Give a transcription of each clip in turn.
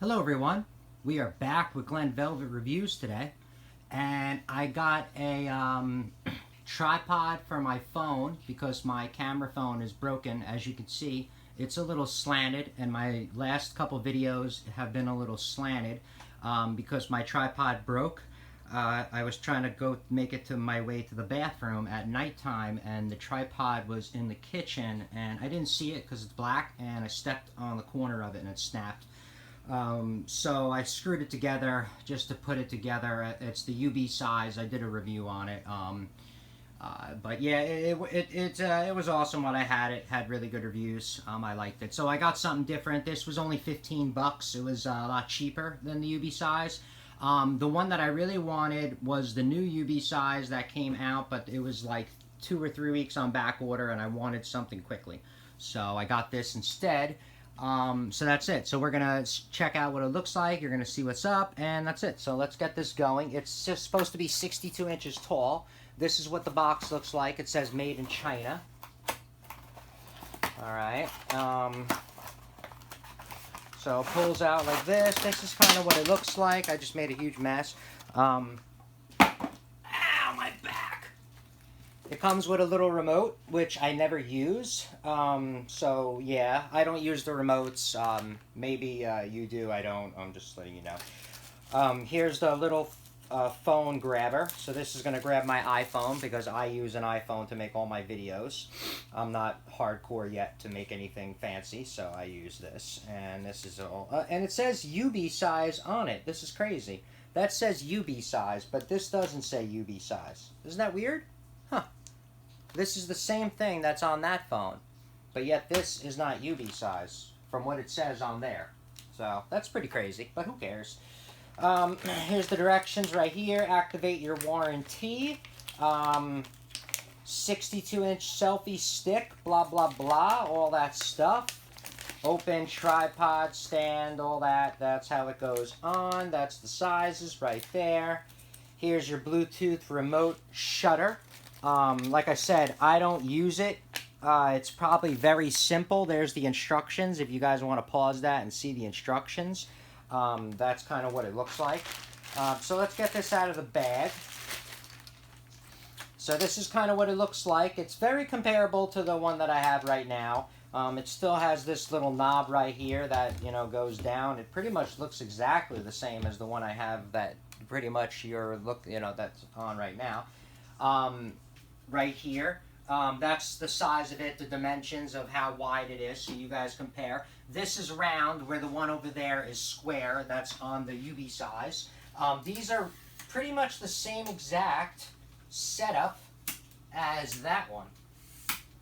Hello everyone, we are back with Glen Velvet Reviews today, and I got a tripod for my phone because my camera phone is broken. As you can see, it's a little slanted, and my last couple videos have been a little slanted because my tripod broke. I was trying to go make it to my way to the bathroom at nighttime, and the tripod was in the kitchen, and I didn't see it because it's black, and I stepped on the corner of it and it snapped. So I screwed it together just to put it together. It's the UB size. I did a review on it. But yeah, it was awesome when I had it. Had really good reviews. I liked it. So I got something different. This was only 15 bucks. It was a lot cheaper than the UB size. The one that I really wanted was the new UB size that came out, but it was like 2 or 3 weeks on back order, and I wanted something quickly. So I got this instead. So that's it. So we're going to check out what it looks like. You're going to see what's up, and that's it. So let's get this going. It's just supposed to be 62 inches tall. This is what the box looks like. It says made in China. All right. So it pulls out like this. This is kind of what it looks like. I just made a huge mess. Ow, my back. It comes with a little remote, which I never use. So yeah, I don't use the remotes. Maybe you do. I don't. I'm just letting you know. Here's the little phone grabber. So this is going to grab my iPhone because I use an iPhone to make all my videos. I'm not hardcore yet to make anything fancy, so I use this. And this is all. And it says UB size on it. This is crazy. That says UB size, but this doesn't say UB size. Isn't that weird? Huh. This is the same thing that's on that phone, but yet this is not UB size from what it says on there. So that's pretty crazy, but who cares? Here's the directions right here. Activate your warranty. 62-inch selfie stick, blah, blah, blah, all that stuff. Open tripod stand, all that. That's how it goes on. That's the sizes right there. Here's your Bluetooth remote shutter. Like I said, I don't use it. It's probably very simple. There's the instructions if you guys want to pause that and see the instructions. That's kind of what it looks like. So let's get this out of the bag. So this is kind of what it looks like. It's very comparable to the one that I have right now. It still has this little knob right here that, you know, goes down. It pretty much looks exactly the same as the one I have that pretty much that's on right now. Right here. That's the size of it, the dimensions of how wide it is, so you guys compare. This is round, where the one over there is square. That's on the UB size. These are pretty much the same exact setup as that one,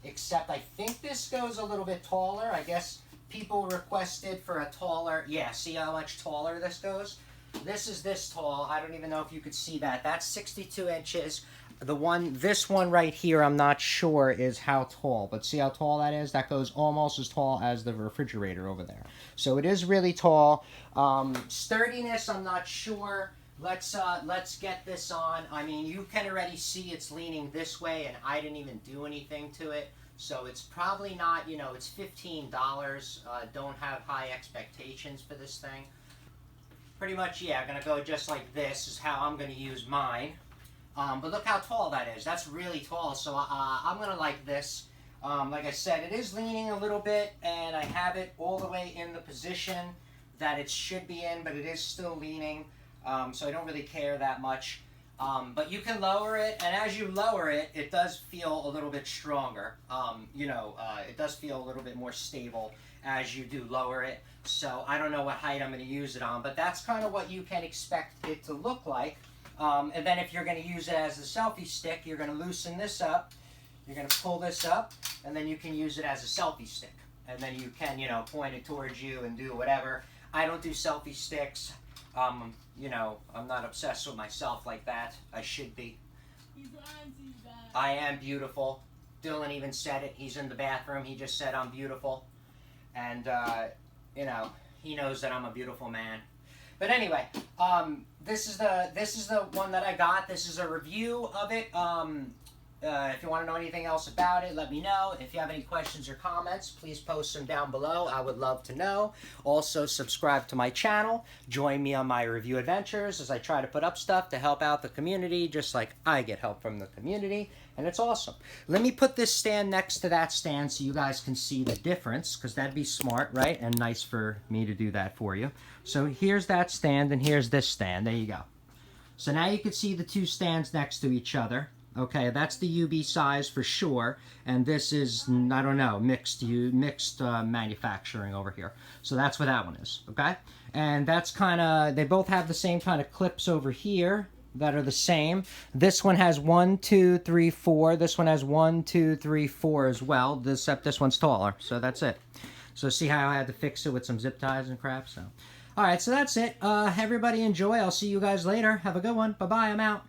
except I think this goes a little bit taller. I guess people requested for a taller, yeah, see how much taller this goes? This is this tall. I don't even know if you could see that. That's 62 inches. This one right here, I'm not sure is how tall, but see how tall that is? That goes almost as tall as the refrigerator over there. So it is really tall. Sturdiness, I'm not sure. Let's get this on. I mean, you can already see it's leaning this way, and I didn't even do anything to it. So it's probably not, you know, it's $15. Don't have high expectations for this thing. Pretty much, yeah, I'm going to go just like this is how I'm going to use mine. But look how tall that is. That's really tall, so I'm going to like this. Like I said, it is leaning a little bit, and I have it all the way in the position that it should be in, but it is still leaning, so I don't really care that much. But you can lower it, and as you lower it, it does feel a little bit stronger. It does feel a little bit more stable as you do lower it. So I don't know what height I'm going to use it on, but that's kind of what you can expect it to look like. And then if you're going to use it as a selfie stick, you're going to loosen this up. You're going to pull this up, and then you can use it as a selfie stick. And then you can, point it towards you and do whatever. I don't do selfie sticks. I'm not obsessed with myself like that. I should be. He's lying to you guys. I am beautiful. Dylan even said it. He's in the bathroom. He just said I'm beautiful. And, he knows that I'm a beautiful man. But anyway, this is the one that I got. This is a review of it. If you want to know anything else about it, let me know. If you have any questions or comments, please post them down below. I would love to know. Also, subscribe to my channel. Join me on my review adventures as I try to put up stuff to help out the community, just like I get help from the community, and it's awesome. Let me put this stand next to that stand so you guys can see the difference, because that'd be smart, right? And nice for me to do that for you. So here's that stand, and here's this stand. There you go. So now you can see the two stands next to each other. Okay, that's the UB size for sure, and this is, I don't know, mixed manufacturing over here. So that's what that one is, okay? And that's kind of, they both have the same kind of clips over here that are the same. This one has 1, 2, 3, 4. This one has 1, 2, 3, 4 as well, except this one's taller, so that's it. So see how I had to fix it with some zip ties and crap, so. All right, so that's it. Everybody enjoy. I'll see you guys later. Have a good one. Bye-bye. I'm out.